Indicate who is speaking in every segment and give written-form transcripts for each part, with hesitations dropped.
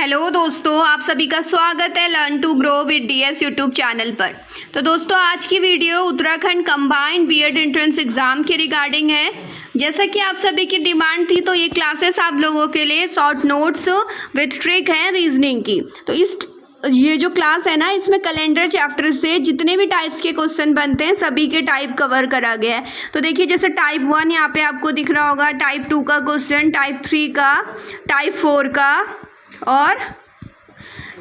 Speaker 1: Hello दोस्तों, आप सभी का स्वागत है learn to grow with DS YouTube channel पर। तो दोस्तों, आज की वीडियो Uttarakhand combined BEd entrance exam के रिगार्डिंग है। जैसा कि आप सभी की डिमांड थी, तो ये क्लासेस आप लोगों के लिए शॉर्ट नोट्स विद ट्रिक हैं रीजनिंग की। तो ये जो क्लास है ना, इसमें कैलेंडर चैप्टर से जितने भी टाइप्स के क्वेश्चन बनते हैं सभी के टाइप कवर करा गया है। तो देखिए, जैसे टाइप 1 यहाँ पे आपको दिख रहा होगा, टाइप 2 का क्वेश्चन, टाइप 3 का, टाइप 4 का, और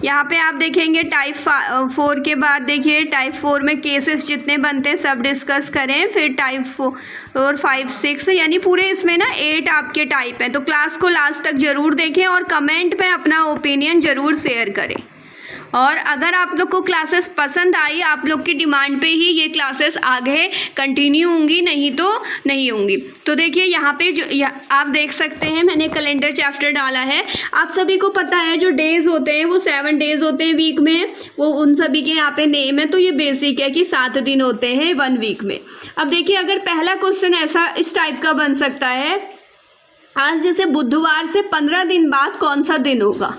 Speaker 1: यहाँ पे आप देखेंगे टाइप 4 के बाद देखिए टाइप 4 में केसेस जितने बनते हैं सब डिस्कस करें। फिर टाइप 4, 5, 6 यानी पूरे इसमें ना 8 आपके टाइप हैं। तो क्लास को लास्ट तक ज़रूर देखें और कमेंट में अपना ओपिनियन ज़रूर शेयर करें। और अगर आप लोग को क्लासेस पसंद आई, आप लोग की डिमांड पे ही ये क्लासेस आगे कंटिन्यू होंगी, नहीं तो नहीं होंगी। तो देखिए यहाँ पे आप देख सकते हैं, मैंने कैलेंडर चैप्टर डाला है। आप सभी को पता है जो डेज़ होते हैं वो 7 डेज़ होते हैं वीक में, वो उन सभी के यहाँ पे नेम है। तो ये बेसिक है कि 7 दिन होते हैं 1 वीक में। अब देखिए, अगर पहला क्वेश्चन ऐसा इस टाइप का बन सकता है, आज जैसे बुधवार से 15 दिन बाद कौन सा दिन होगा,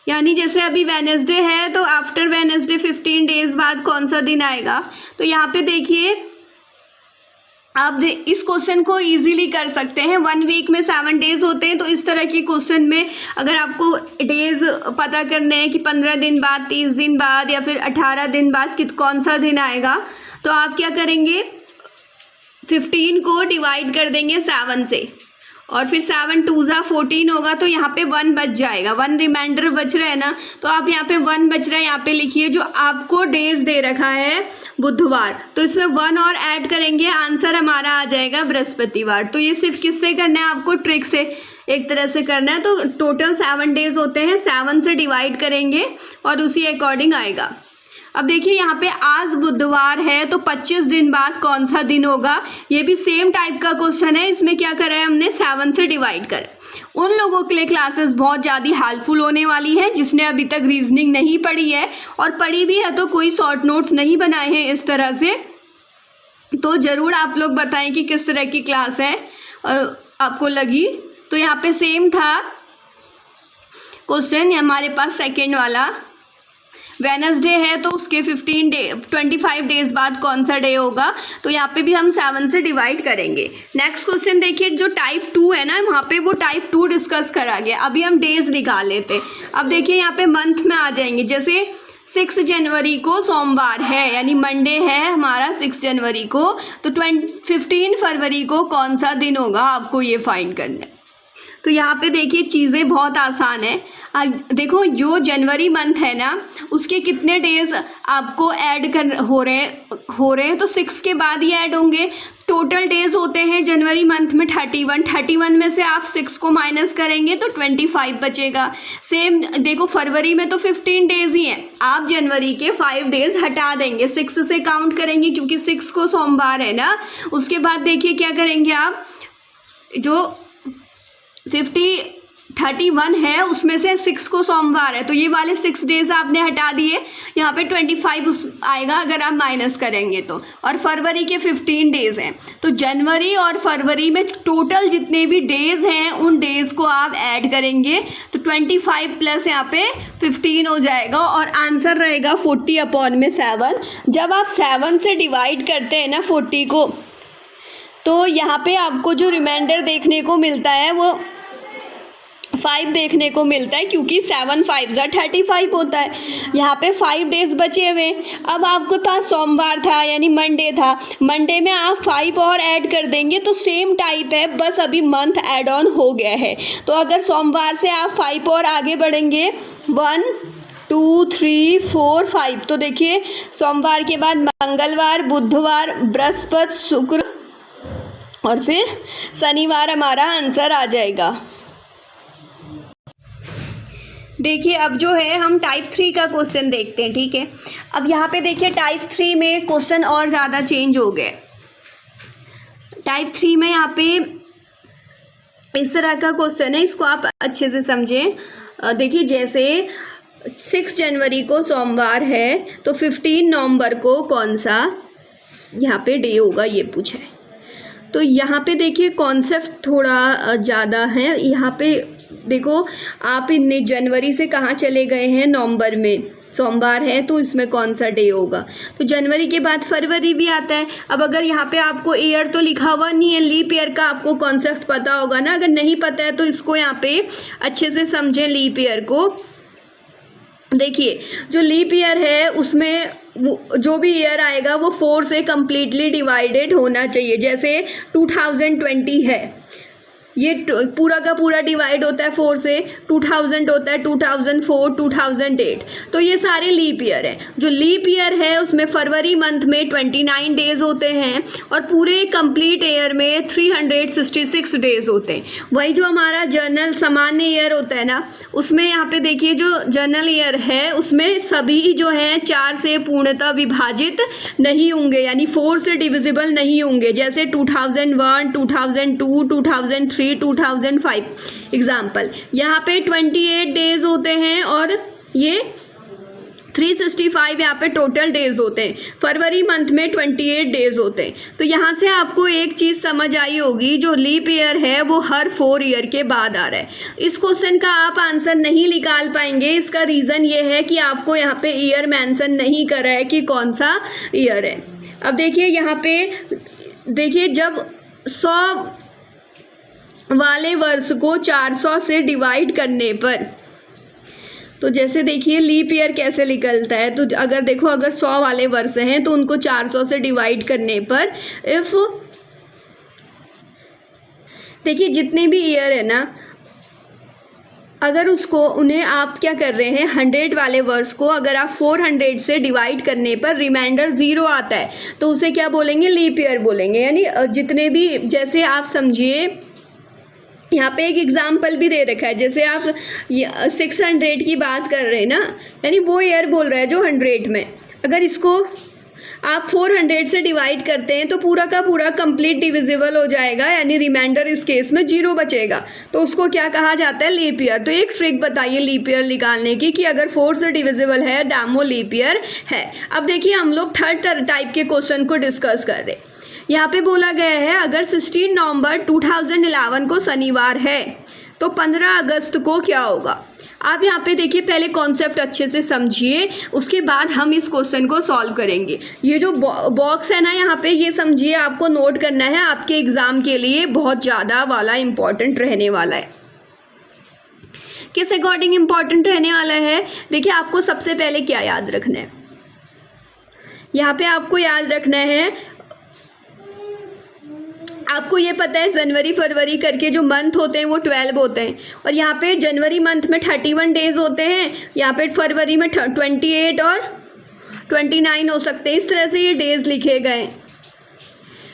Speaker 1: यानी जैसे अभी वेडनेसडे है तो आफ्टर वेडनेसडे 15 डेज बाद कौन सा दिन आएगा। तो यहाँ पे देखिए, आप इस क्वेश्चन को इजीली कर सकते हैं। 1 वीक में 7 डेज होते हैं। तो इस तरह के क्वेश्चन में अगर आपको डेज पता करने हैं कि 15 दिन बाद, 30 दिन बाद या फिर 18 दिन बाद कौन सा दिन आएगा, तो आप क्या करेंगे, 15 को डिवाइड कर देंगे 7 से, और फिर 7 2 जा 14 होगा। तो यहाँ पे 1 बच जाएगा, 1 रिमाइंडर बच रहा है ना। तो आप यहाँ पे 1 बच रहा है, यहाँ पे लिखिए जो आपको डेज दे रखा है बुधवार, तो इसमें 1 और ऐड करेंगे, आंसर हमारा आ जाएगा बृहस्पतिवार। तो ये सिर्फ किससे करना है, आपको ट्रिक से एक तरह से करना है। तो टोटल 7 डेज होते हैं, 7 से डिवाइड करेंगे और उसी अकॉर्डिंग आएगा। अब देखिए यहाँ पे आज बुधवार है तो 25 दिन बाद कौन सा दिन होगा। ये भी सेम टाइप का क्वेश्चन है। इसमें क्या करा है हमने, 7 से डिवाइड कर। उन लोगों के लिए क्लासेस बहुत ज़्यादा हेल्पफुल होने वाली है जिसने अभी तक रीजनिंग नहीं पढ़ी है, और पढ़ी भी है तो कोई शॉर्ट नोट्स नहीं बनाए हैं इस तरह से। तो ज़रूर आप लोग बताएं कि किस तरह की क्लास है आपको लगी। तो यहाँ पे सेम था क्वेश्चन हमारे पास, सेकेंड वाला वेडनेसडे है तो उसके 25 डेज बाद कौन सा डे होगा। तो यहाँ पे भी हम 7 से डिवाइड करेंगे। नेक्स्ट क्वेश्चन देखिए, जो टाइप 2 है ना, वहाँ पे वो टाइप 2 डिस्कस करा गया। अभी हम डेज निकाल लेते। अब देखिए यहाँ पे मंथ में आ जाएंगे। जैसे 6 जनवरी को सोमवार है, यानी मंडे है हमारा 6 जनवरी को। तो 15 फरवरी को कौन सा दिन होगा, आपको ये फाइंड करना है। तो यहाँ पे देखिए चीज़ें बहुत आसान है। देखो, जो जनवरी मंथ है ना, उसके कितने डेज आपको ऐड हो रहे हैं, तो 6 के बाद ही ऐड होंगे। टोटल डेज होते हैं जनवरी मंथ में 31 में से आप 6 को माइनस करेंगे तो 25 बचेगा। सेम देखो, फरवरी में तो 15 डेज ही हैं, आप जनवरी के 5 डेज हटा देंगे, 6 से काउंट करेंगे क्योंकि 6 को सोमवार है ना। उसके बाद देखिए क्या करेंगे आप, जो 31 है उसमें से 6 को सोमवार है, तो ये वाले 6 डेज आपने हटा दिए। यहाँ पे 25 आएगा अगर आप माइनस करेंगे तो। और फरवरी के 15 डेज हैं। तो जनवरी और फरवरी में टोटल जितने भी डेज हैं उन डेज को आप ऐड करेंगे तो 25 प्लस यहाँ पे 15 हो जाएगा, और आंसर रहेगा 40/7। जब आप 7 से डिवाइड करते हैं ना 40 को, तो यहाँ पे आपको जो रिमाइंडर देखने को मिलता है वो 5 देखने को मिलता है, क्योंकि 7 5 जा 35 होता है। यहाँ पे 5 डेज बचे हुए। अब आपके पास सोमवार था यानी मंडे था, मंडे में आप 5 और ऐड कर देंगे तो सेम टाइप है, बस अभी मंथ ऐड ऑन हो गया है। तो अगर सोमवार से आप 5 और आगे बढ़ेंगे, 1 2 3 4 5, तो देखिए सोमवार के बाद मंगलवार, बुधवार, बृहस्पति, शुक्र और फिर शनिवार हमारा आंसर आ जाएगा। देखिए अब जो है हम टाइप 3 का क्वेश्चन देखते हैं, ठीक है। अब यहाँ पे देखिए टाइप 3 में क्वेश्चन और ज़्यादा चेंज हो गए। टाइप 3 में यहाँ पे इस तरह का क्वेश्चन है, इसको आप अच्छे से समझें। देखिए जैसे 6 जनवरी को सोमवार है तो 15 नवंबर को कौन सा यहाँ पे डे होगा, ये पूछा है। तो यहाँ पे देखिए कॉन्सेप्ट थोड़ा ज़्यादा है। यहाँ पे देखो आप इतने जनवरी से कहाँ चले गए हैं, नवंबर में सोमवार है तो इसमें कौन सा डे होगा, तो जनवरी के बाद फरवरी भी आता है। अब अगर यहाँ पे आपको ईयर तो लिखा हुआ नहीं है, लीप ईयर का आपको कॉन्सेप्ट पता होगा ना, अगर नहीं पता है तो इसको यहाँ पे अच्छे से समझें लीप ईयर को। देखिए जो लीप ईयर है उसमें वो जो भी ईयर आएगा वो 4 से कम्प्लीटली डिवाइडेड होना चाहिए। जैसे 2020 है, ये पूरा का पूरा डिवाइड होता है 4 से, 2000 होता है, 2004, 2008, तो ये सारे लीप ईयर है। जो लीप ईयर है उसमें फरवरी मंथ में 29 डेज होते हैं और पूरे कंप्लीट ईयर में 366 डेज होते हैं। वही जो हमारा जर्नल सामान्य ईयर होता है ना, उसमें यहाँ पे देखिए जो जर्नल ईयर है उसमें सभी जो हैं 4 से पूर्णतः विभाजित नहीं होंगे, यानी 4 से डिविजिबल नहीं होंगे। जैसे 2001, 2002, 2003, 2005 एग्जाम्पल। यहाँ पे 28 डेज होते हैं और ये 365 यहाँ पे टोटल डेज होते हैं। फरवरी मंथ में 28 डेज होते हैं। तो यहाँ से आपको एक चीज़ समझ आई होगी, जो लीप ईयर है वो हर 4 ईयर के बाद आ रहा है। इस क्वेश्चन का आप आंसर नहीं निकाल पाएंगे। इसका रीज़न ये है कि आपको यहाँ पे ईयर मेंशन नहीं कर रहा है कि कौन सा ईयर है। अब देखिए यहाँ पे देखिए जब 100 वाले वर्ष को 400 से डिवाइड करने पर, तो जैसे देखिए लीप ईयर कैसे निकलता है, तो अगर देखो अगर 100 वाले वर्ष हैं तो उनको 400 से डिवाइड करने पर इफ देखिए जितने भी ईयर है ना, अगर उसको उन्हें आप क्या कर रहे हैं 100 वाले वर्ष को अगर आप 400 से डिवाइड करने पर रिमाइंडर 0 आता है तो उसे क्या बोलेंगे, लीप ईयर बोलेंगे। यानी जितने भी, जैसे आप समझिए यहाँ पे एक एग्जाम्पल भी दे रखा है, जैसे आप 600 की बात कर रहे हैं ना, यानी वो ईयर बोल रहा है जो 100 में, अगर इसको आप 400 से डिवाइड करते हैं तो पूरा का पूरा कंप्लीट डिविजिबल हो जाएगा, यानी रिमाइंडर इस केस में 0 बचेगा, तो उसको क्या कहा जाता है, लीप ईयर। तो एक ट्रिक बताइए लीप ईयर निकालने की कि अगर 4 से डिविजिबल है डैम वो लीप ईयर है। अब देखिए हम लोग थर्ड टाइप के क्वेश्चन को डिस्कस कर रहे हैं। यहाँ पे बोला गया है अगर 16 नवंबर 2011 को शनिवार है तो 15 अगस्त को क्या होगा। आप यहाँ पे देखिए पहले कॉन्सेप्ट अच्छे से समझिए, उसके बाद हम इस क्वेश्चन को सॉल्व करेंगे। ये जो बॉक्स है ना यहाँ पे, ये समझिए आपको नोट करना है, आपके एग्जाम के लिए बहुत ज़्यादा वाला इम्पॉर्टेंट रहने वाला है। किस अकॉर्डिंग इम्पॉर्टेंट रहने वाला है, देखिए आपको सबसे पहले क्या याद रखना है, यहाँ पे आपको याद रखना है, आपको ये पता है जनवरी फरवरी करके जो मंथ होते हैं वो 12 होते हैं, और यहाँ पे जनवरी मंथ में 31 डेज होते हैं, यहाँ पे फरवरी में 28 और 29 हो सकते हैं। इस तरह से ये डेज लिखे गए।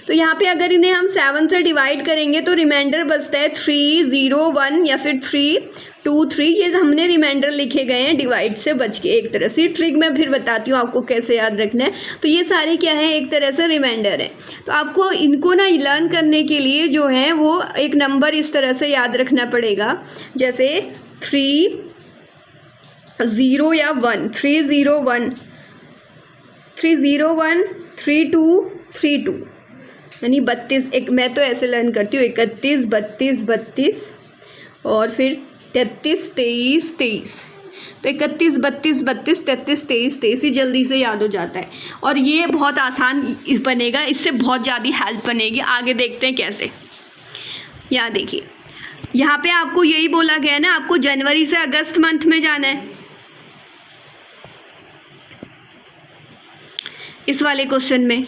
Speaker 1: तो यहाँ पे अगर इन्हें हम 7 से डिवाइड करेंगे तो रिमाइंडर बचता है 301 या फिर 323। ये हमने रिमाइंडर लिखे गए हैं डिवाइड से बच के। एक तरह से ट्रिक मैं फिर बताती हूँ आपको कैसे याद रखना है। तो ये सारे क्या है, एक तरह से रिमाइंडर है। तो आपको इनको ना लर्न करने के लिए जो है वो एक नंबर इस तरह से याद रखना पड़ेगा, जैसे 30 या 1, 301 3232, यानी 32। एक मैं तो ऐसे लर्न करती हूँ 31 32 32 और फिर 33 23 23। तो 31 32 32 33 23 23 ही जल्दी से याद हो जाता है, और ये बहुत आसान बनेगा, इससे बहुत ज़्यादा हेल्प बनेगी। आगे देखते हैं कैसे। यहाँ देखिए यहाँ पे आपको यही बोला गया है ना, आपको जनवरी से अगस्त मंथ में जाना है इस वाले क्वेश्चन में,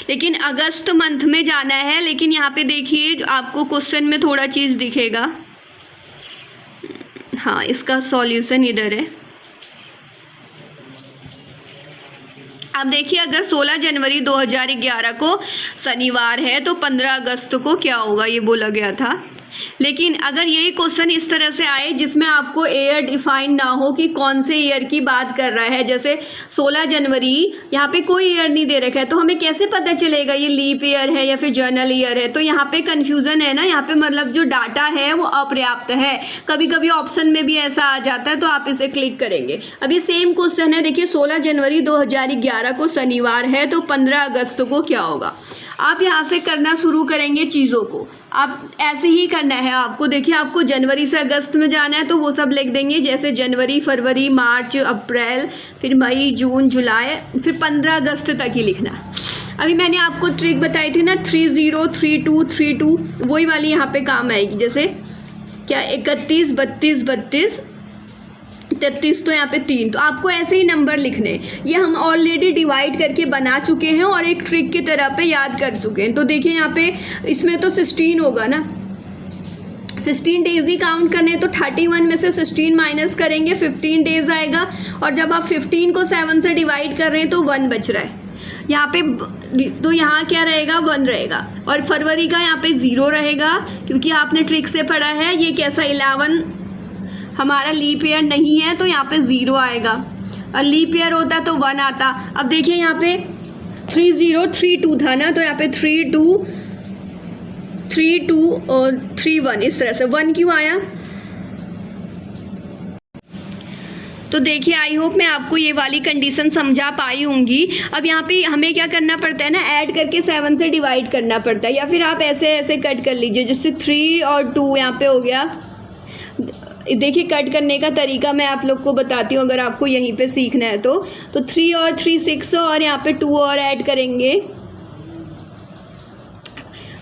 Speaker 1: लेकिन अगस्त मंथ में जाना है। लेकिन यहाँ पे देखिए आपको क्वेश्चन में थोड़ा चीज़ दिखेगा, हाँ इसका सॉल्यूशन इधर है। अब देखिए अगर 16 जनवरी 2011 को शनिवार है तो 15 अगस्त को क्या होगा, ये बोला गया था। लेकिन अगर यही क्वेश्चन इस तरह से आए जिसमें आपको ईयर डिफाइन ना हो कि कौन से ईयर की बात कर रहा है, जैसे 16 जनवरी यहाँ पे कोई ईयर नहीं दे रखा है, तो हमें कैसे पता चलेगा ये लीप ईयर है या फिर जर्नल ईयर है। तो यहाँ पे कन्फ्यूज़न है ना, यहाँ पे मतलब जो डाटा है वो अपर्याप्त है। कभी कभी ऑप्शन में भी ऐसा आ जाता है, तो आप इसे क्लिक करेंगे। अब ये सेम क्वेश्चन है, देखिए 16 जनवरी 2011 को शनिवार है तो 15 अगस्त को क्या होगा। आप यहाँ से करना शुरू करेंगे चीज़ों को। आप ऐसे ही करना है आपको। देखिए आपको जनवरी से अगस्त में जाना है तो वो सब लिख देंगे, जैसे जनवरी, फरवरी, मार्च, अप्रैल, फिर मई, जून, जुलाई, फिर 15 अगस्त तक ही लिखना। अभी मैंने आपको ट्रिक बताई थी ना 303232, वही वाली यहाँ पे काम आएगी। जैसे क्या 31 32 32 33, तो यहाँ पे 3, तो आपको ऐसे ही नंबर लिखने। ये हम ऑलरेडी डिवाइड करके बना चुके हैं और एक ट्रिक की तरह पे याद कर चुके हैं। तो देखिए यहाँ पे इसमें तो 16 होगा ना, 16 डेज ही काउंट करने, तो 31 में से 16 माइनस करेंगे 15 डेज आएगा। और जब आप 15 को 7 से डिवाइड कर रहे हैं तो 1 बच रहा है यहाँ पे, तो यहाँ क्या रहेगा 1 रहेगा। और फरवरी का यहाँ पे 0 रहेगा क्योंकि आपने ट्रिक से पढ़ा है ये कैसा 11 हमारा लीप ईयर नहीं है, तो यहाँ पे 0 आएगा। और लीप ईयर होता तो 1 आता। अब देखिए यहाँ पे 3032 था ना, तो यहाँ पे 32 और 31, इस तरह से 1 क्यों आया। तो देखिए आई होप मैं आपको ये वाली कंडीशन समझा पाई होंगी। अब यहाँ पे हमें क्या करना पड़ता है ना, ऐड करके 7 से डिवाइड करना पड़ता है, या फिर आप ऐसे ऐसे कट कर लीजिए। जैसे 3 और 2 यहाँ पे हो गया। देखिए कट करने का तरीका मैं आप लोग को बताती हूँ, अगर आपको यहीं पे सीखना है तो 3 और 3 6, और यहाँ पे 2 और ऐड करेंगे।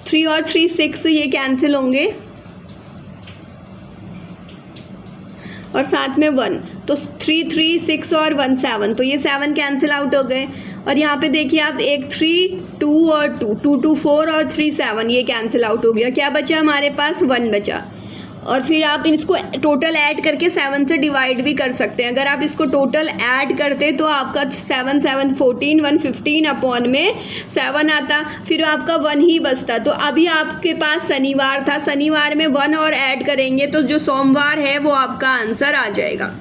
Speaker 1: 3 और 3 6 ये कैंसिल होंगे और साथ में 1, तो 3 3 6 और 1 7, तो ये 7 कैंसिल आउट हो गए। और यहाँ पे देखिए आप एक 3 2 और 2 2 2 4 और 3 7, ये कैंसिल आउट हो गया। क्या बचा हमारे पास 1 बचा। और फिर आप इसको टोटल ऐड करके 7 से डिवाइड भी कर सकते हैं। अगर आप इसको टोटल ऐड करते तो आपका 7 7 14 115 अपॉन में 7 आता, फिर आपका 1 ही बचता। तो अभी आपके पास शनिवार था, शनिवार में 1 और ऐड करेंगे तो जो सोमवार है वो आपका आंसर आ जाएगा।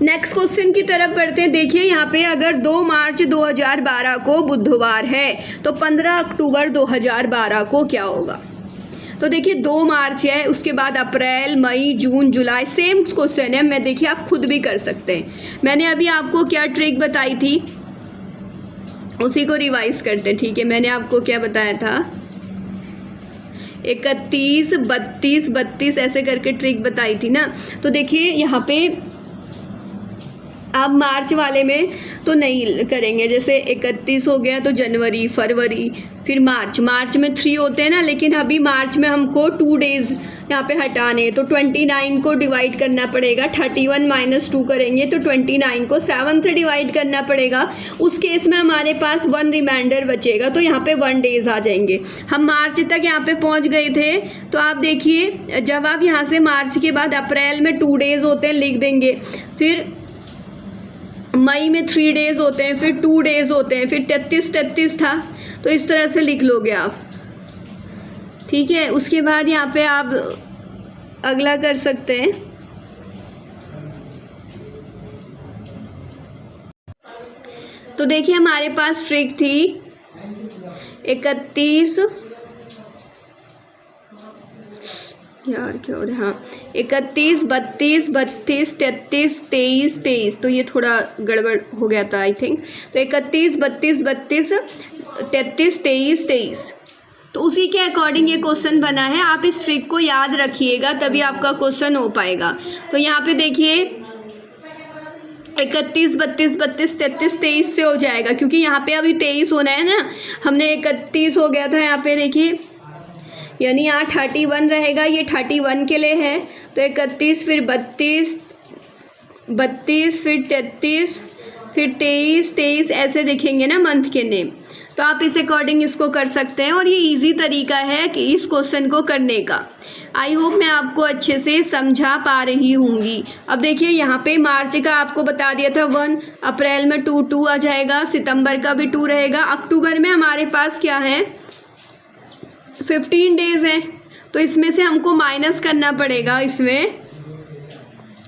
Speaker 1: नेक्स्ट क्वेश्चन की तरफ बढ़ते हैं। देखिए यहाँ पे अगर 2 मार्च 2012 को बुधवार है तो 15 अक्टूबर 2012 को क्या होगा। तो देखिए 2 मार्च है, उसके बाद अप्रैल, मई, जून, जुलाई, सेम क्वेश्चन है। मैं देखिए आप खुद भी कर सकते हैं। मैंने अभी आपको क्या ट्रिक बताई थी उसी को रिवाइज करते हैं, ठीक है। मैंने आपको क्या बताया था 31 32 32 ऐसे करके ट्रिक बताई थी ना। तो देखिए यहाँ पे आप मार्च वाले में तो नहीं करेंगे। जैसे 31 हो गया तो जनवरी, फरवरी, फिर मार्च में 3 होते हैं ना, लेकिन अभी मार्च में हमको 2 डेज यहाँ पे हटाने, तो 29 को डिवाइड करना पड़ेगा। 31 माइनस 2 करेंगे तो 29 को 7 से डिवाइड करना पड़ेगा। उस केस में हमारे पास 1 रिमाइंडर बचेगा, तो यहाँ पे 1 डेज आ जाएंगे। हम मार्च तक यहाँ पे पहुँच गए थे, तो आप देखिए जब आप यहाँ से मार्च के बाद अप्रैल में 2 डेज होते हैं लिख देंगे, फिर मई में 3 डेज होते हैं, फिर 2 डेज होते हैं, फिर 33 था, तो इस तरह से लिख लोगे आप, ठीक है। उसके बाद यहाँ पे आप अगला कर सकते हैं। तो देखिए हमारे पास ट्रिक थी 31 यार क्या हो रहा है, हाँ 31 32 32 33 23 23, तो ये थोड़ा गड़बड़ हो गया था आई थिंक। तो 31 32 32 33 23 23, तो उसी के अकॉर्डिंग ये क्वेश्चन बना है। आप इस ट्रिक को याद रखिएगा तभी आपका क्वेश्चन हो पाएगा। तो यहाँ पे देखिए 31 32 32 33 23 से हो जाएगा, क्योंकि यहाँ पे अभी 23 होना है ना, हमने 31 हो गया था यहाँ पे देखिए, यानी यहाँ 31 रहेगा, ये 31 के लिए है। तो 31 फिर 32 32 फिर 33 फिर 23 23 ऐसे दिखेंगे ना मंथ के नेम। तो आप इस अकॉर्डिंग इसको कर सकते हैं और ये इजी तरीका है कि इस क्वेश्चन को करने का। आई होप मैं आपको अच्छे से समझा पा रही होंगी। अब देखिए यहाँ पे मार्च का आपको बता दिया था 1, अप्रैल में 2 आ जाएगा, सितंबर का भी 2 रहेगा, अक्टूबर में हमारे पास क्या है 15 डेज हैं, तो इसमें से हमको माइनस करना पड़ेगा इसमें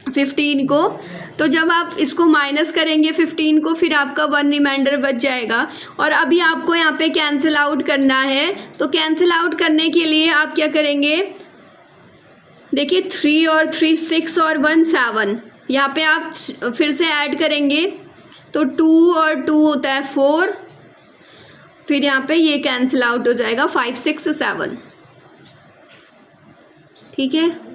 Speaker 1: 15 को। तो जब आप इसको माइनस करेंगे 15 को, फिर आपका 1 रिमाइंडर बच जाएगा। और अभी आपको यहाँ पे कैंसिल आउट करना है, तो कैंसिल आउट करने के लिए आप क्या करेंगे, देखिए 3 और 3 6 और 1 7, यहाँ पे आप फिर से ऐड करेंगे तो 2 और 2 होता है 4 फिर यहाँ पे ये कैंसिल आउट हो जाएगा 5 6 7। ठीक है,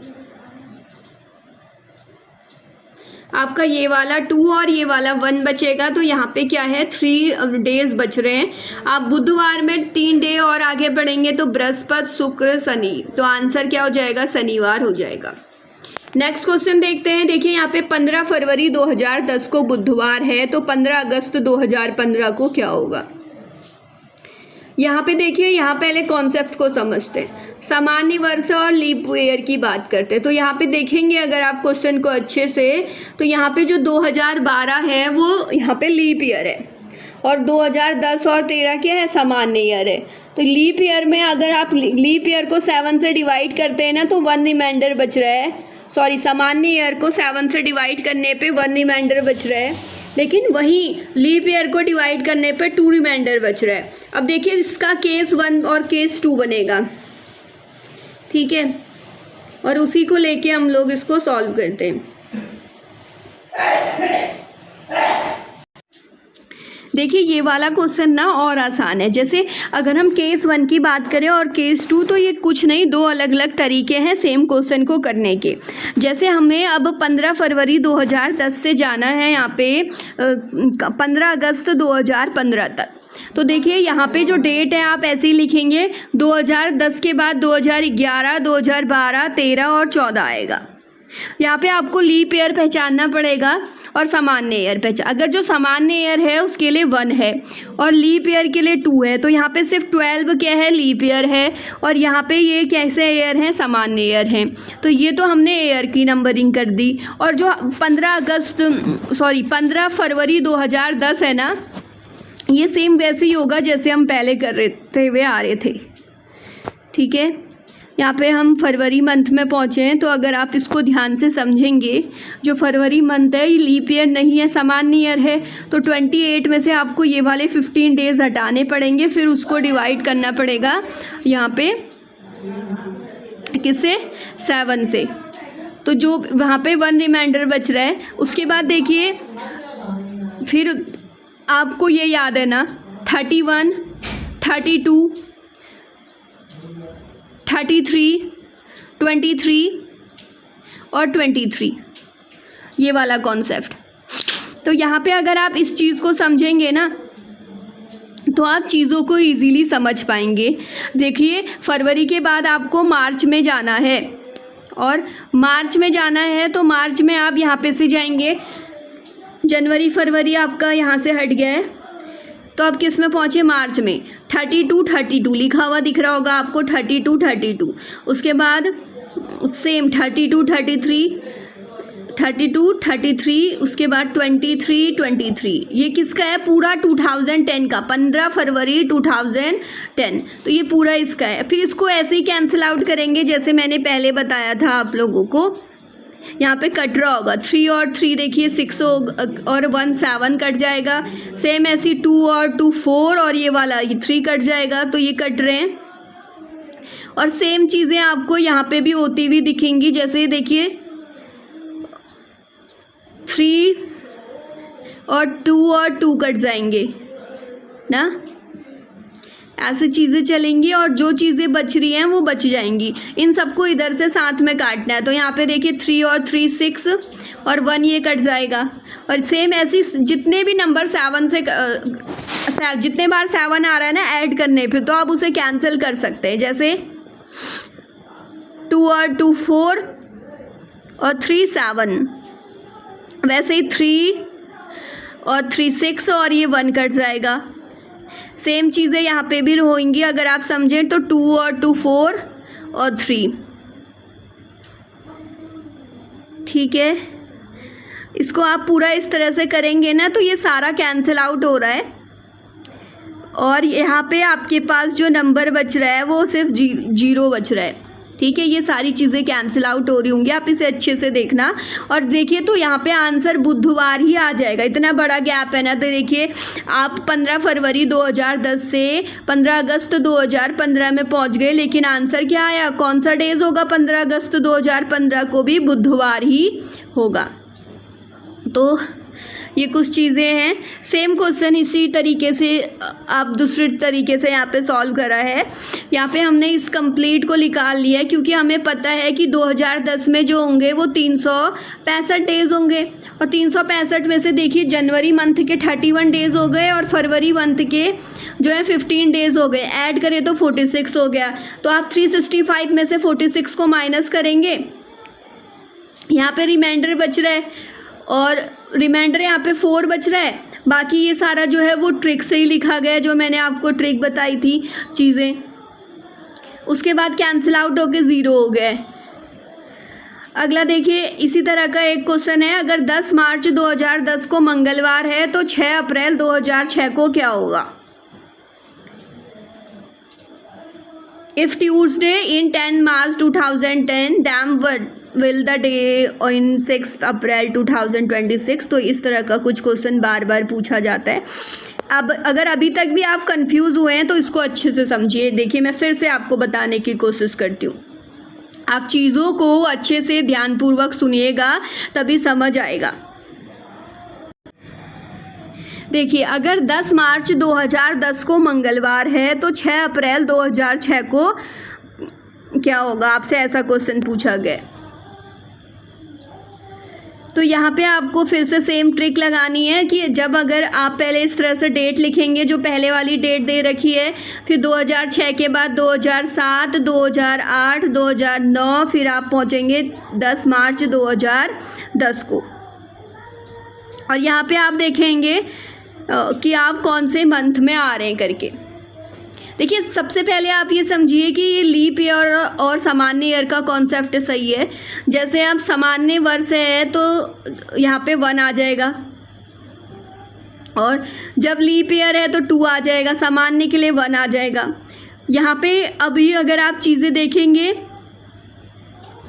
Speaker 1: आपका ये वाला 2 और ये वाला 1 बचेगा। तो यहाँ पे क्या है, 3 डेज बच रहे हैं। आप बुधवार में 3 डे और आगे बढ़ेंगे तो बृहस्पति शुक्र शनि, तो आंसर क्या हो जाएगा, शनिवार हो जाएगा। नेक्स्ट क्वेश्चन देखते हैं। देखिए यहाँ पे 15 फरवरी 2010 को बुधवार है, तो 15 अगस्त 2015 को क्या होगा। यहाँ पे देखिए, यहाँ पहले कॉन्सेप्ट को समझते हैं। सामान्य वर्ष और लीप ईयर की बात करते हैं। तो यहाँ पे देखेंगे अगर आप क्वेश्चन को अच्छे से, तो यहाँ पे जो 2012 है वो यहाँ पे लीप ईयर है, और 2010 और 13 क्या है, सामान्य ईयर है। तो लीप ईयर में अगर आप लीप ईयर को 7 से डिवाइड करते हैं ना, तो 1 रिमाइंडर बच रहा है। सॉरी, सामान्य ईयर को 7 से डिवाइड करने पे 1 रिमाइंडर बच रहा है, लेकिन वहीं लीप ईयर को डिवाइड करने पे 2 रिमाइंडर बच रहा है। अब देखिए इसका केस 1 और केस 2 बनेगा, ठीक है, और उसी को लेके हम लोग इसको सॉल्व करते हैं। देखिए ये वाला क्वेश्चन ना और आसान है। जैसे अगर हम केस 1 की बात करें और केस 2, तो ये कुछ नहीं, 2 अलग अलग तरीके हैं सेम क्वेश्चन को करने के। जैसे हमें अब 15 फरवरी 2010 से जाना है यहाँ पे 15 अगस्त 2015 तक। तो देखिए यहाँ पे जो डेट है आप ऐसे ही लिखेंगे, 2010 के बाद 2011, 2012, 13 और 14 आएगा। यहाँ पे आपको लीप ईयर पहचानना पड़ेगा और सामान्य ईयर पहचान। अगर जो सामान्य ईयर है उसके लिए 1 है और लीप ईयर के लिए 2 है, तो यहाँ पे सिर्फ 12 क्या है, लीप ईयर है, और यहाँ पे ये कैसे ईयर हैं, सामान्य ईयर हैं। तो ये तो हमने ईयर की नंबरिंग कर दी। और जो 15 फरवरी 2010 है ना, ये सेम वैसे ही होगा जैसे हम पहले कर रहे थे हुए आ रहे थे। ठीक है, यहाँ पे हम फरवरी मंथ में पहुँचे हैं, तो अगर आप इसको ध्यान से समझेंगे, जो फरवरी मंथ है ये लीप ईयर नहीं है, सामान्य ईयर है। तो 28 में से आपको ये वाले 15 डेज हटाने पड़ेंगे, फिर उसको डिवाइड करना पड़ेगा यहाँ पे किससे, 7 से। तो जो वहाँ पे 1 रिमाइंडर बच रहा है। उसके बाद देखिए फिर आपको ये याद है ना, 31, 32, 33, 23 और 23, ये वाला कॉन्सेप्ट। तो यहाँ पे अगर आप इस चीज़ को समझेंगे ना, तो आप चीज़ों को इजीली समझ पाएंगे। देखिए फरवरी के बाद आपको मार्च में जाना है, और मार्च में जाना है तो मार्च में आप यहाँ पे से जाएंगे, जनवरी फरवरी आपका यहाँ से हट गया है, तो आप किस में पहुँचे, मार्च में। 32 लिखा हुआ दिख रहा होगा आपको, 32। उसके बाद सेम 32, उसके बाद 23। ये किसका है, पूरा 2010 का, 15 फरवरी 2010। तो ये पूरा इसका है। फिर इसको ऐसे ही कैंसिल आउट करेंगे जैसे मैंने पहले बताया था आप लोगों को। यहाँ पे कट रहा होगा, 3 और 3 देखिए 6 और 1 7 कट जाएगा। सेम ऐसी 2 और 2 4, और ये वाला ये 3 कट जाएगा, तो ये कट रहे हैं। और सेम चीज़ें आपको यहाँ पे भी होती हुई दिखेंगी। जैसे देखिए 3 और 2 कट जाएंगे ना, ऐसी चीज़ें चलेंगी, और जो चीज़ें बच रही हैं वो बच जाएंगी। इन सबको इधर से साथ में काटना है। तो यहाँ पे देखिए 3 और 3 6 और 1 ये कट जाएगा। और सेम ऐसी जितने भी नंबर 7 से जितने बार 7 आ रहा है ना ऐड करने पे, तो आप उसे कैंसिल कर सकते हैं। जैसे 2 और 2 4 और 3 7, वैसे ही 3 और 3 6 और ये 1 कट जाएगा। सेम चीज़ें यहाँ पे भी होंगी अगर आप समझें तो 2 और 2 4 और 3। ठीक है, इसको आप पूरा इस तरह से करेंगे ना, तो ये सारा कैंसिल आउट हो रहा है, और यहाँ पे आपके पास जो नंबर बच रहा है वो सिर्फ 0 बच रहा है। ठीक है, ये सारी चीज़ें कैंसिल आउट हो रही होंगी, आप इसे अच्छे से देखना। और देखिए तो यहाँ पे आंसर बुधवार ही आ जाएगा, इतना बड़ा गैप है ना। तो देखिए आप 15 फरवरी 2010 से 15 अगस्त 2015 में पहुँच गए, लेकिन आंसर क्या आया, कौन सा डेज होगा, 15 अगस्त 2015 को भी बुधवार ही होगा। तो ये कुछ चीज़ें हैं। सेम क्वेश्चन इसी तरीके से आप दूसरे तरीके से यहाँ पे सॉल्व करा है। यहाँ पे हमने इस कंप्लीट को निकाल लिया है क्योंकि हमें पता है कि 2010 में जो होंगे वो 365 डेज़ होंगे, और 365 में से देखिए जनवरी मंथ के 31 डेज़ हो गए और फरवरी मंथ के जो है 15 डेज़ हो गए, ऐड करें तो 46 हो गया। तो आप 365 में से 46 को माइनस करेंगे, यहाँ पे रिमाइंडर बच रहा है, और रिमाइंडर यहाँ पे 4 बच रहा है। बाकी ये सारा जो है वो ट्रिक से ही लिखा गया है, जो मैंने आपको ट्रिक बताई थी चीज़ें। उसके बाद कैंसिल आउट होके 0 हो गया है। अगला देखिए इसी तरह का एक क्वेश्चन है, अगर 10 मार्च 2010 को मंगलवार है तो 6 अप्रैल 2006 को क्या होगा। If Tuesday in 10 March 2010, then what will the day in 6 अप्रैल 2026। तो इस तरह का कुछ क्वेश्चन बार बार पूछा जाता है। अब अगर अभी तक भी आप कंफ्यूज हुए हैं तो इसको अच्छे से समझिए। देखिए मैं फिर से आपको बताने की कोशिश करती हूँ, आप चीज़ों को अच्छे से ध्यानपूर्वक सुनिएगा तभी समझ आएगा। देखिए अगर 10 मार्च 2010 को मंगलवार है तो 6 अप्रैल 2006 को क्या होगा, आपसे ऐसा क्वेश्चन पूछा गया। तो यहाँ पे आपको फिर से सेम ट्रिक लगानी है कि जब अगर आप पहले इस तरह से डेट लिखेंगे, जो पहले वाली डेट दे रखी है, फिर 2006 के बाद 2007, 2008, 2009, फिर आप पहुँचेंगे 10 मार्च 2010 को। और यहाँ पे आप देखेंगे कि आप कौन से मंथ में आ रहे हैं करके। देखिए सबसे पहले आप ये समझिए कि ये लीप ईयर और सामान्य ईयर का कॉन्सेप्ट सही है। जैसे आप सामान्य वर्ष है तो यहाँ पे 1 आ जाएगा, और जब लीप ईयर है तो 2 आ जाएगा, सामान्य के लिए 1 आ जाएगा। यहाँ पे अभी अगर आप चीज़ें देखेंगे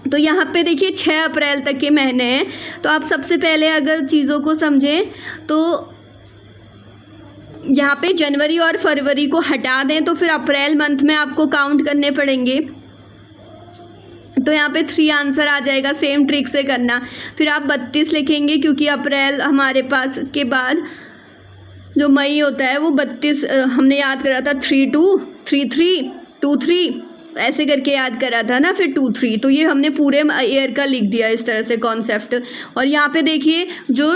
Speaker 1: तो यहाँ पे देखिए 6 अप्रैल तक के महीने हैं। तो आप सबसे पहले अगर चीज़ों को समझें तो यहाँ पे जनवरी और फरवरी को हटा दें तो फिर अप्रैल मंथ में आपको काउंट करने पड़ेंगे। तो यहाँ पे 3 आंसर आ जाएगा। सेम ट्रिक से करना। फिर आप 32 लिखेंगे क्योंकि अप्रैल हमारे पास के बाद जो मई होता है वो 32 हमने याद करा था 3-2, 3-3, 2-3 ऐसे करके याद करा था ना, फिर 2-3। तो ये हमने पूरे ईयर का लिख दिया इस तरह से कॉन्सेप्ट। और यहाँ पे देखिए जो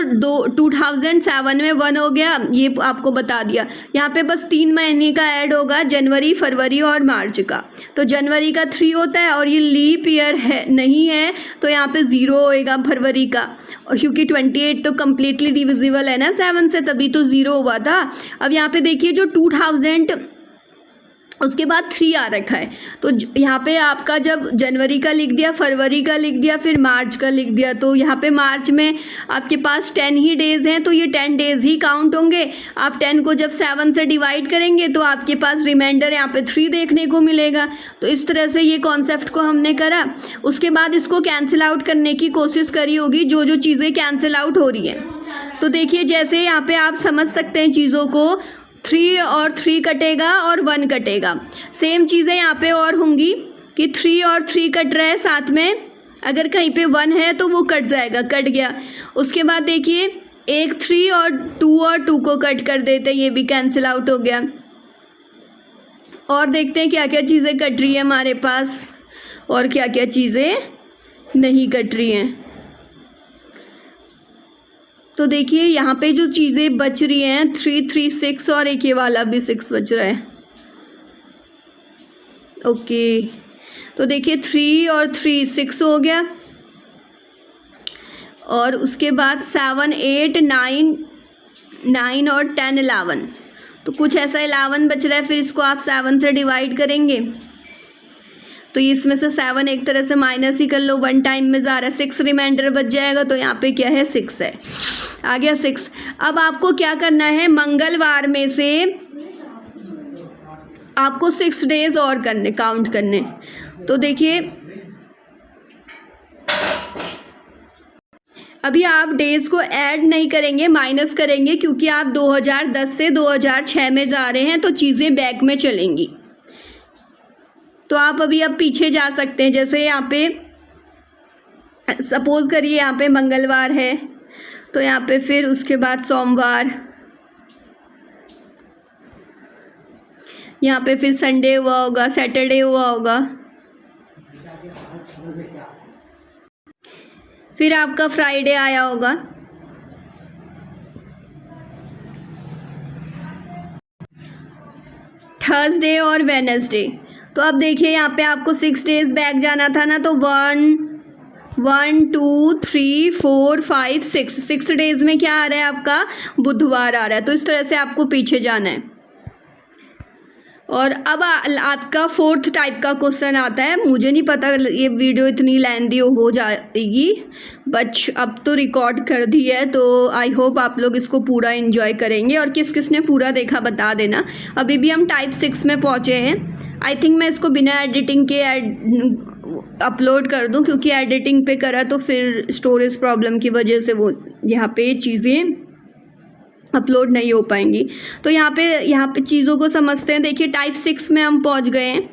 Speaker 1: 2007 में 1 हो गया, ये आपको बता दिया। यहाँ पे बस 3 महीने का ऐड होगा, जनवरी, फरवरी और मार्च का। तो जनवरी का 3 होता है, और ये लीप ईयर है नहीं है तो यहाँ पे 0 होएगा फरवरी का। और क्योंकि 28 तो कम्प्लीटली डिविजिबल है ना 7 से, तभी तो 0 हुआ था। अब यहाँ पे देखिए जो 2000 उसके बाद 3 आ रखा है, तो यहाँ पे आपका जब जनवरी का लिख दिया, फरवरी का लिख दिया, फिर मार्च का लिख दिया, तो यहाँ पे मार्च में आपके पास 10 ही डेज़ हैं, तो ये 10 डेज़ ही काउंट होंगे। आप 10 को जब 7 से डिवाइड करेंगे तो आपके पास रिमाइंडर यहाँ पे 3 देखने को मिलेगा। तो इस तरह से ये कॉन्सेप्ट को हमने करा। उसके बाद इसको कैंसिल आउट करने की कोशिश करी होगी, जो जो चीज़ें कैंसिल आउट हो रही हैं। तो देखिए जैसे यहाँ पे आप समझ सकते हैं चीज़ों को, 3 और 3 कटेगा और 1 कटेगा। सेम चीज़ें यहाँ पे और होंगी कि 3 और 3 कट रहा है, साथ में अगर कहीं पे 1 है तो वो कट जाएगा, कट गया। उसके बाद देखिए एक 3 और 2 को कट कर देते हैं, ये भी कैंसिल आउट हो गया। और देखते हैं क्या क्या चीज़ें कट रही है हमारे पास और क्या क्या चीज़ें नहीं कट रही हैं। तो देखिए यहाँ पे जो चीज़ें बच रही हैं 3, 3, 6 और एक ये वाला भी 6 बच रहा है। ओके, तो देखिए 3 और 3 6 हो गया, और उसके बाद 7, 8, 9 और 10 11। तो कुछ ऐसा 11 बच रहा है, फिर इसको आप 7 से डिवाइड करेंगे तो इसमें से 7 एक तरह से माइनस ही कर लो, 1 टाइम में जा रहा है, 6 रिमाइंडर बच जाएगा। तो यहाँ पे क्या है 6 है, आ गया 6। अब आपको क्या करना है, मंगलवार में से आपको 6 डेज और करने, काउंट करने। तो देखिए अभी आप डेज को ऐड नहीं करेंगे, माइनस करेंगे, क्योंकि आप 2010 से 2006 में जा रहे हैं तो चीज़ें बैक में चलेंगी। तो आप अभी अब पीछे जा सकते हैं। जैसे यहाँ पे सपोज करिए यहाँ पे मंगलवार है तो यहाँ पे फिर उसके बाद सोमवार, यहाँ पे फिर संडे हुआ होगा, सैटरडे हुआ होगा, फिर आपका फ्राइडे आया होगा, थर्सडे और वेडनेसडे। तो अब देखिए यहाँ पे आपको 6 डेज बैक जाना था ना, तो 1 2 3 4 5 6 डेज में क्या आ रहा है आपका, बुधवार आ रहा है। तो इस तरह से आपको पीछे जाना है। और अब आपका 4th टाइप का क्वेश्चन आता है। मुझे नहीं पता ये वीडियो इतनी लेंथी हो जाएगी, बट अब तो रिकॉर्ड कर दी है, तो आई होप आप लोग इसको पूरा एंजॉय करेंगे। और किस किस ने पूरा देखा बता देना। अभी भी हम टाइप 6 में पहुँचे हैं। आई थिंक मैं इसको बिना एडिटिंग के अपलोड कर दूं, क्योंकि एडिटिंग पे करा तो फिर स्टोरेज प्रॉब्लम की वजह से वो यहाँ पे चीज़ें अपलोड नहीं हो पाएंगी। तो यहाँ पे चीज़ों को समझते हैं। देखिए टाइप 6 में हम पहुँच गए हैं।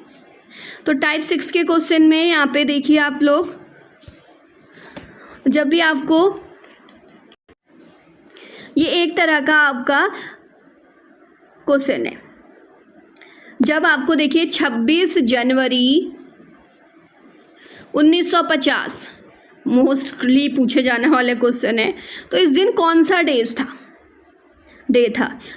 Speaker 1: तो टाइप 6 के क्वेश्चन में यहाँ पे देखिए आप लोग, जब भी आपको ये एक तरह का आपका क्वेश्चन है, जब आपको देखिए 26 जनवरी 1950 मोस्टली पूछे जाने वाले क्वेश्चन है। तो इस दिन कौन सा डे था।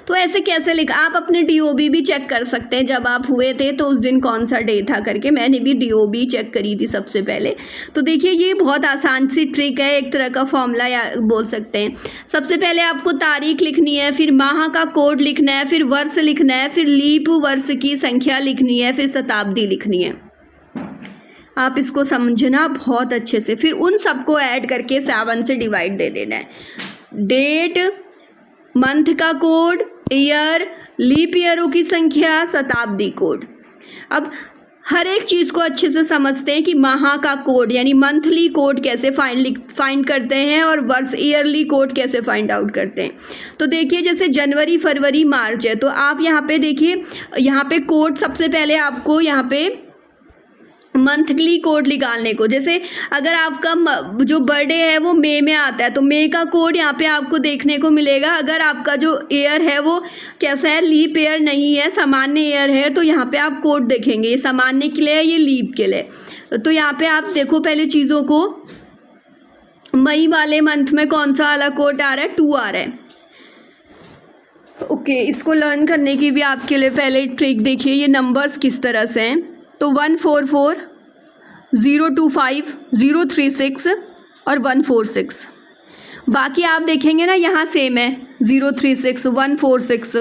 Speaker 1: तो ऐसे कैसे लिखा, आप अपने DOB भी चेक कर सकते हैं, जब आप हुए थे तो उस दिन कौन सा डे था करके। मैंने भी DOB चेक करी थी सबसे पहले। तो देखिए ये बहुत आसान सी ट्रिक है, एक तरह का फॉर्मूला या बोल सकते हैं। सबसे पहले आपको तारीख लिखनी है, फिर माह का कोड लिखना है, फिर वर्ष लिखना है, फिर लीप वर्ष की संख्या लिखनी है, फिर शताब्दी लिखनी है। आप इसको समझना बहुत अच्छे से। फिर उन सबको ऐड करके 7 से डिवाइड दे देना है। डेट, मंथ का कोड, ईयर, लीप ईयरों की संख्या, शताब्दी कोड। अब हर एक चीज़ को अच्छे से समझते हैं कि माह का कोड यानी मंथली कोड कैसे फाइंड करते हैं और वर्ष ईयरली कोड कैसे फाइंड आउट करते हैं। तो देखिए जैसे जनवरी, फरवरी, मार्च है, तो आप यहाँ पे देखिए, यहाँ पे कोड सबसे पहले आपको यहाँ पे मंथली कोड निकालने को, जैसे अगर आपका जो बर्थडे है वो मई में आता है, तो मई का कोड यहाँ पे आपको देखने को मिलेगा। अगर आपका जो ईयर है वो कैसा है, लीप ईयर नहीं है, सामान्य ईयर है, तो यहाँ पे आप कोड देखेंगे, ये सामान्य के लिए है, ये लीप के लिए। तो यहाँ पे आप देखो पहले चीज़ों को, मई वाले मंथ में कौन सा वाला कोड आ रहा है, 2 आ रहा है। ओके, इसको लर्न करने की भी आपके लिए पहले ट्रिक देखिए, ये नंबर्स किस तरह से हैं। तो 144, 025, 036 और 146। बाकी आप देखेंगे ना यहाँ सेम है, 036, 146,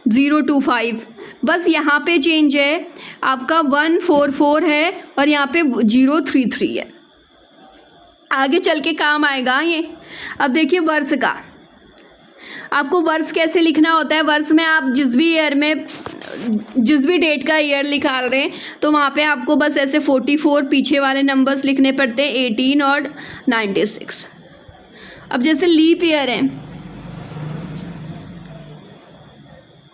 Speaker 1: 025। बस यहाँ पे चेंज है, आपका 144 है और यहाँ पे 033 है। आगे चल के काम आएगा ये। अब देखिए वर्ष का, आपको वर्ष कैसे लिखना होता है। वर्ष में आप जिस भी ईयर में जिस भी डेट का ईयर निकाल रहे हैं, तो वहाँ पे आपको बस ऐसे 44 पीछे वाले नंबर्स लिखने पड़ते हैं, 18 और 96। अब जैसे लीप ईयर है,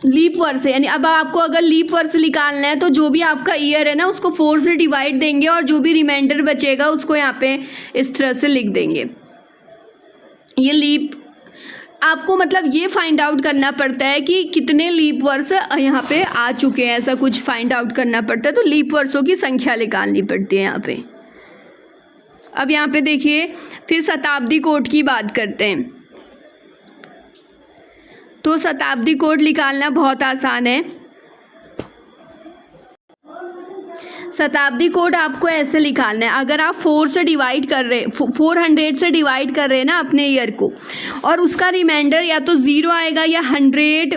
Speaker 1: लीप वर्ष है, यानी अब आपको अगर लीप वर्ष निकालना है तो जो भी आपका ईयर है ना उसको 4 से डिवाइड देंगे और जो भी रिमाइंडर बचेगा उसको यहाँ पे इस तरह से लिख देंगे। ये लीप, आपको मतलब ये फाइंड आउट करना पड़ता है कि कितने लीप वर्ष यहाँ पे आ चुके हैं, ऐसा कुछ फाइंड आउट करना पड़ता है। तो लीप वर्षों की संख्या निकालनी पड़ती है यहाँ पे। अब यहाँ पे देखिए फिर शताब्दी कोड की बात करते हैं। तो शताब्दी कोड निकालना बहुत आसान है। शताब्दी कोड आपको ऐसे निकालना है, अगर आप 400 से डिवाइड कर रहे हैं ना अपने ईयर को, और उसका रिमाइंडर या तो 0 आएगा या 100,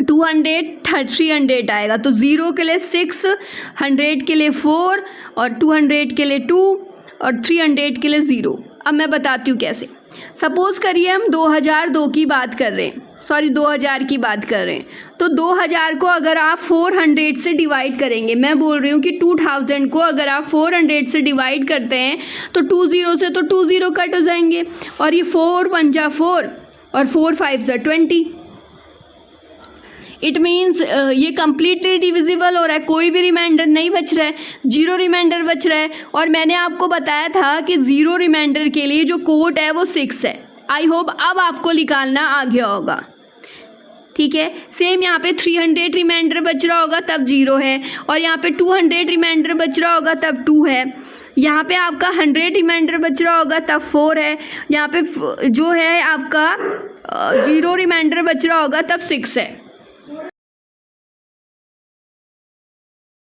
Speaker 1: 200, 300 आएगा। तो 0 के लिए 6, 100 के लिए 4 और 200 के लिए 2 और 300 के लिए 0। अब मैं बताती हूँ कैसे। सपोज़ करिए हम 2002 की बात कर रहे हैं, 2000 की बात कर रहे हैं। तो 2000 को अगर आप 400 से डिवाइड करेंगे, मैं बोल रही हूँ कि 2000 को अगर आप 400 से डिवाइड करते हैं तो 20 से तो 20 कट हो जाएंगे, और ये 4 1 जा 4 और 4 5 जा 20। इट मीन्स ये कम्प्लीटली डिविजिबल हो रहा है, कोई भी रिमाइंडर नहीं बच रहा है, 0 रिमाइंडर बच रहा है। और मैंने आपको बताया था कि 0 रिमाइंडर के लिए जो कोड है वो 6 है। आई होप अब आपको निकालना आ गया होगा। ठीक है, सेम यहाँ पे 300 रिमाइंडर बच रहा होगा तब 0 है, और यहाँ पे 200 रिमाइंडर बच रहा होगा तब 2 है, यहाँ पे आपका 100 रिमाइंडर बच रहा होगा तब 4 है, यहाँ पे जो है आपका 0 रिमाइंडर बच रहा होगा तब 6 है।